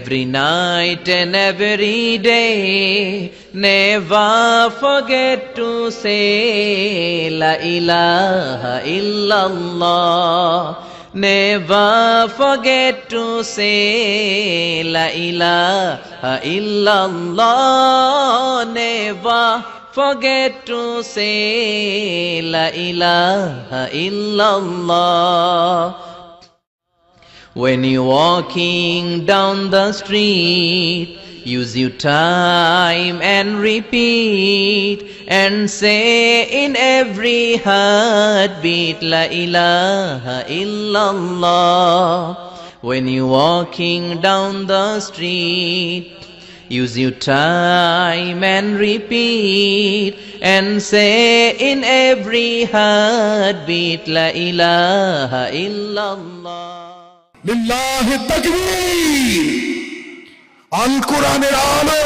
every night and every day. Never forget to say La ilaha illallah. Never forget to say La ilaha illallah. Never forget to say La ilaha illallah. When you're walking down the street, use your time and repeat, and say in every heartbeat La ilaha illallah. When you're walking down the street, use your time and repeat, and say in every heartbeat La ilaha illallah. লিল্লাহি তাকবীর। আল কোরআনের আলো।